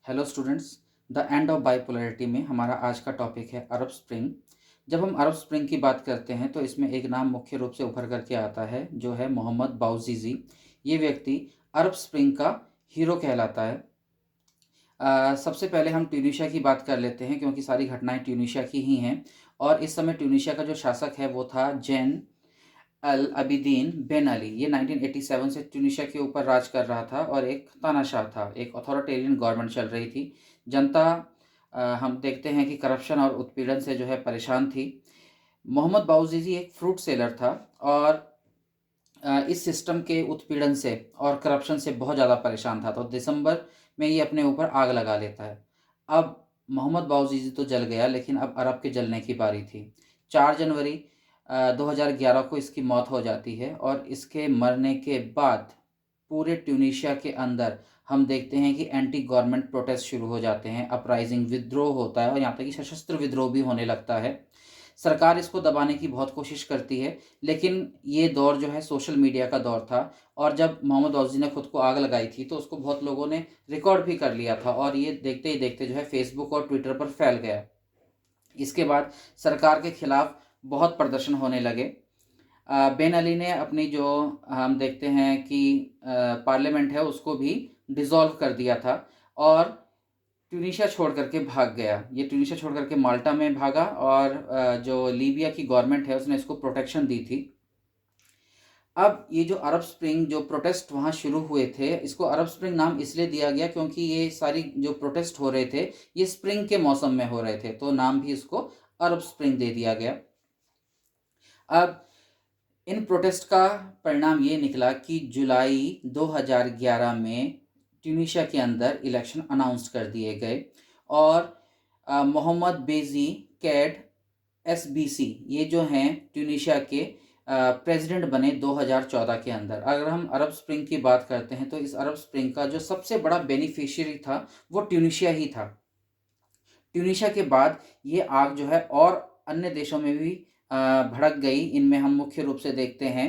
Hello students. The end of bipolarity में हमारा आज का टॉपिक है अरब स्प्रिंग। जब हम अरब स्प्रिंग की बात करते हैं तो इसमें एक नाम मुख्य रूप से उभर करके आता है जो है मोहम्मद बाउजीजी। ये व्यक्ति अरब स्प्रिंग का हीरो कहलाता है। सबसे पहले हम ट्यूनीशिया की बात कर लेते हैं क्योंकि सारी घटनाएं ट्यूनीशिया की ही हैं। और इस समय ट्यूनीशिया का जो शासक है वो था जैन अल अबिदीन बेन अली। ये 1987 से ट्यूनीशिया के ऊपर राज कर रहा था और एक तानाशाह था, एक अथॉरिटेरियन गवर्नमेंट चल रही थी। जनता हम देखते हैं कि करप्शन और उत्पीड़न से जो है परेशान थी। मोहम्मद बाउजीजी एक फ्रूट सेलर था और इस सिस्टम के उत्पीड़न से और करप्शन से बहुत ज़्यादा परेशान था, तो दिसंबर में ये अपने ऊपर आग लगा लेता है। अब मोहम्मद बाउजीजी तो जल गया, लेकिन अब अरब के जलने की बारी थी। 4 जनवरी 2011 को इसकी मौत हो जाती है और इसके मरने के बाद पूरे ट्यूनीशिया के अंदर हम देखते हैं कि एंटी गवर्नमेंट प्रोटेस्ट शुरू हो जाते हैं, अपराइजिंग विद्रोह होता है और यहाँ तक कि सशस्त्र विद्रोह भी होने लगता है। सरकार इसको दबाने की बहुत कोशिश करती है, लेकिन ये दौर जो है सोशल मीडिया का दौर था और जब मोहम्मद गौजी ने खुद को आग लगाई थी तो उसको बहुत लोगों ने रिकॉर्ड भी कर लिया था और ये देखते ही देखते जो है फेसबुक और ट्विटर पर फैल गया। इसके बाद सरकार के खिलाफ बहुत प्रदर्शन होने लगे। बेन अली ने अपनी जो हम देखते हैं कि पार्लियामेंट है उसको भी डिसॉल्व कर दिया था और ट्यूनीशिया छोड़ करके भाग गया। ये ट्यूनीशिया छोड़ करके माल्टा में भागा और जो लीबिया की गवर्नमेंट है उसने इसको प्रोटेक्शन दी थी। अब ये जो अरब स्प्रिंग जो प्रोटेस्ट वहाँ शुरू हुए थे, इसको अरब स्प्रिंग नाम इसलिए दिया गया क्योंकि ये सारी जो प्रोटेस्ट हो रहे थे ये स्प्रिंग के मौसम में हो रहे थे, तो नाम भी इसको अरब स्प्रिंग दे दिया गया। अब इन प्रोटेस्ट का परिणाम ये निकला कि जुलाई 2011 में ट्यूनीशिया के अंदर इलेक्शन अनाउंस कर दिए गए और मोहम्मद बेजी कैड एसबीसी ये जो हैं ट्यूनीशिया के प्रेसिडेंट बने 2014 के अंदर। अगर हम अरब स्प्रिंग की बात करते हैं तो इस अरब स्प्रिंग का जो सबसे बड़ा बेनिफिशियरी था वो ट्यूनीशिया ही था। ट्यूनीशिया के बाद ये आग जो है और अन्य देशों में भी भड़क गई। इनमें हम मुख्य रूप से देखते हैं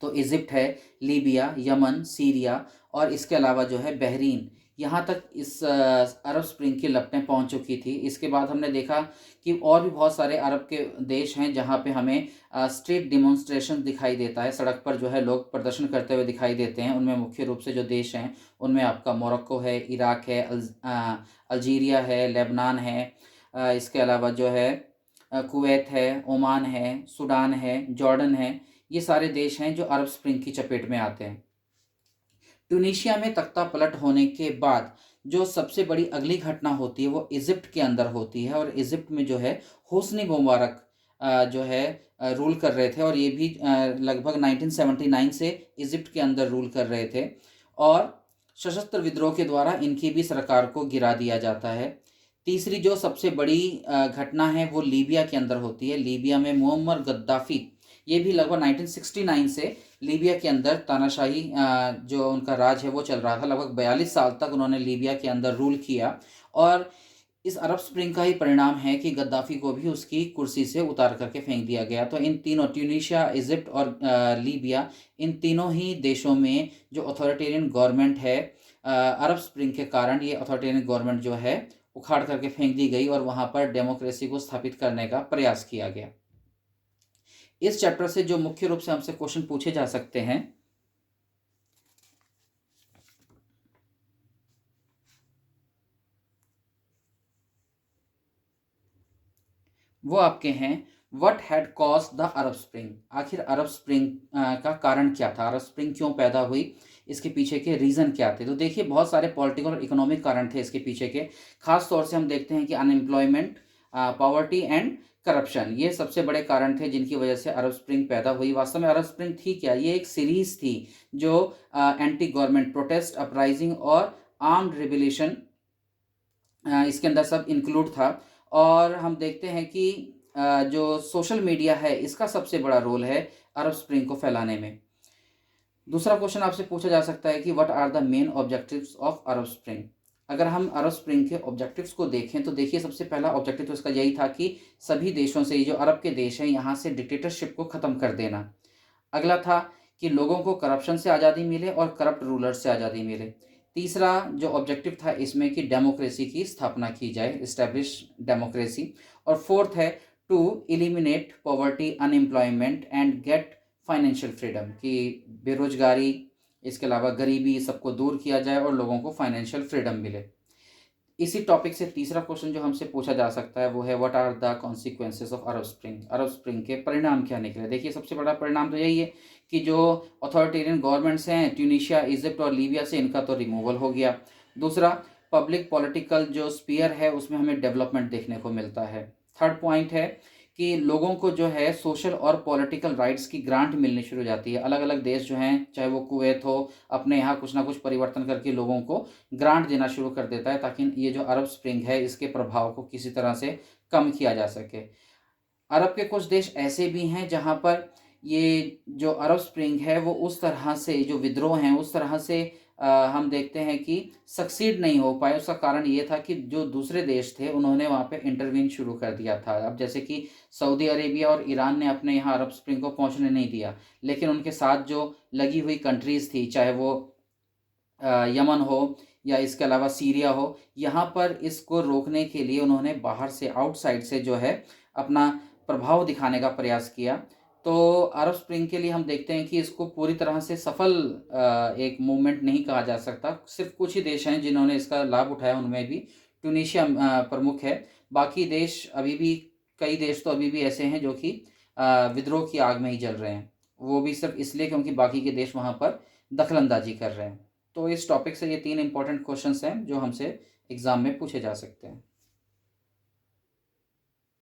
तो इजिप्ट है, लीबिया, यमन, सीरिया और इसके अलावा जो है बहरीन, यहाँ तक इस अरब स्प्रिंग की लपटें पहुँच चुकी थी। इसके बाद हमने देखा कि और भी बहुत सारे अरब के देश हैं जहाँ पे हमें स्ट्रीट डिमॉन्स्ट्रेशन दिखाई देता है, सड़क पर जो है लोग प्रदर्शन करते हुए दिखाई देते हैं। उनमें मुख्य रूप से जो देश हैं उनमें आपका मोरक्को है, इराक है, अल्जीरिया है, लेबनान है, इसके अलावा जो है कुवैत है, ओमान है, सूडान है, जॉर्डन है। ये सारे देश हैं जो अरब स्प्रिंग की चपेट में आते हैं। ट्यूनीशिया में तख्ता पलट होने के बाद जो सबसे बड़ी अगली घटना होती है वो इजिप्ट के अंदर होती है और इजिप्ट में जो है होस्नी मुबारक जो है रूल कर रहे थे और ये भी लगभग 1979 से इजिप्ट के अंदर रूल कर रहे थे और सशस्त्र विद्रोह के द्वारा इनकी भी सरकार को गिरा दिया जाता है। तीसरी जो सबसे बड़ी घटना है वो लीबिया के अंदर होती है। लीबिया में मुअम्मर गद्दाफ़ी, ये भी लगभग 1969 से लीबिया के अंदर तानाशाही जो उनका राज है वो चल रहा था। लगभग 42 साल तक उन्होंने लीबिया के अंदर रूल किया और इस अरब स्प्रिंग का ही परिणाम है कि गद्दाफ़ी को भी उसकी कुर्सी से उतार करके फेंक दिया गया। तो इन तीनों ट्यूनीशिया, इजिप्ट और लीबिया, इन तीनों ही देशों में जो अथॉरिटेरियन गवर्नमेंट है अरब स्प्रिंग के कारण ये अथॉरिटेरियन गवर्नमेंट जो है उखाड़ करके फेंक दी गई और वहाँ पर डेमोक्रेसी को स्थापित करने का प्रयास किया गया। इस चैप्टर से जो मुख्य रूप से हमसे क्वेश्चन पूछे जा सकते हैं वो आपके हैं, what had cause the Arab spring. आखिर अरब स्प्रिंग का कारण क्या था, अरब स्प्रिंग क्यों पैदा हुई, इसके पीछे के रीज़न क्या थे। तो देखिए बहुत सारे पॉलिटिकल और इकोनॉमिक कारण थे इसके पीछे के। खास तौर से हम देखते हैं कि अनएम्प्लॉयमेंट, पॉवर्टी एंड करप्शन, ये सबसे बड़े कारण थे जिनकी वजह से अरब स्प्रिंग पैदा हुई। वास्तव में अरब स्प्रिंग थी क्या, ये एक सीरीज थी जो एंटी गवर्नमेंट प्रोटेस्ट, अपराइजिंग और आर्म्ड रिबेलियन इसके अंदर सब इंक्लूड था। और हम देखते हैं कि जो सोशल मीडिया है इसका सबसे बड़ा रोल है अरब स्प्रिंग को फैलाने में। दूसरा क्वेश्चन आपसे पूछा जा सकता है कि what are the main objectives of Arab Spring. अगर हम अरब स्प्रिंग के ऑब्जेक्टिव्स को देखें तो देखिए सबसे पहला ऑब्जेक्टिव तो इसका यही था कि सभी देशों से, ये जो अरब के देश हैं यहाँ से डिक्टेटरशिप को ख़त्म कर देना। अगला था कि लोगों को करप्शन से आज़ादी मिले और करप्ट रूलर से आज़ादी मिले। तीसरा जो ऑब्जेक्टिव था इसमें कि डेमोक्रेसी की स्थापना की जाए, इस्टेब्लिश डेमोक्रेसी। और फोर्थ है to eliminate poverty, unemployment and get financial freedom, कि बेरोजगारी, इसके अलावा गरीबी, सबको दूर किया जाए और लोगों को फाइनेंशियल फ्रीडम मिले। इसी टॉपिक से तीसरा क्वेश्चन जो हमसे पूछा जा सकता है वो है what are the consequences of Arab Spring. Arab Spring के परिणाम क्या निकले। देखिए, सबसे बड़ा परिणाम तो यही है कि जो अथॉरिटेरियन गवर्नमेंट्स हैं ट्यूनीशिया, इजिप्ट और लीबिया से, इनका तो रिमूवल हो गया। दूसरा, पब्लिक पॉलिटिकल जो स्पीयर है उसमें हमें डेवलपमेंट देखने को मिलता है। थर्ड पॉइंट है कि लोगों को जो है सोशल और पॉलिटिकल राइट्स की ग्रांट मिलनी शुरू हो जाती है। अलग अलग देश जो हैं, चाहे वो कुवैत हो, अपने यहाँ कुछ ना कुछ परिवर्तन करके लोगों को ग्रांट देना शुरू कर देता है, ताकि ये जो अरब स्प्रिंग है इसके प्रभाव को किसी तरह से कम किया जा सके। अरब के कुछ देश ऐसे भी हैं जहाँ पर ये जो अरब स्प्रिंग है वो उस तरह से, जो विद्रोह हैं उस तरह से हम देखते हैं कि सक्सीड नहीं हो पाए। उसका कारण ये था कि जो दूसरे देश थे उन्होंने वहाँ पे इंटरवीन शुरू कर दिया था। अब जैसे कि सऊदी अरेबिया और ईरान ने अपने यहाँ अरब स्प्रिंग को पहुँचने नहीं दिया, लेकिन उनके साथ जो लगी हुई कंट्रीज़ थी, चाहे वो यमन हो या इसके अलावा सीरिया हो, यहाँ पर इसको रोकने के लिए उन्होंने बाहर से, आउटसाइड से जो है अपना प्रभाव दिखाने का प्रयास किया। तो अरब स्प्रिंग के लिए हम देखते हैं कि इसको पूरी तरह से सफल एक मूवमेंट नहीं कहा जा सकता। सिर्फ कुछ ही देश हैं जिन्होंने इसका लाभ उठाया, उनमें भी ट्यूनीशिया प्रमुख है। बाकी देश अभी भी, कई देश तो अभी भी ऐसे हैं जो कि विद्रोह की आग में ही जल रहे हैं, वो भी सिर्फ इसलिए क्योंकि बाकी के देश वहाँ पर दखलंदाजी कर रहे हैं। तो इस टॉपिक से ये तीन इंपॉर्टेंट क्वेश्चंस हैं जो हमसे एग्ज़ाम में पूछे जा सकते हैं।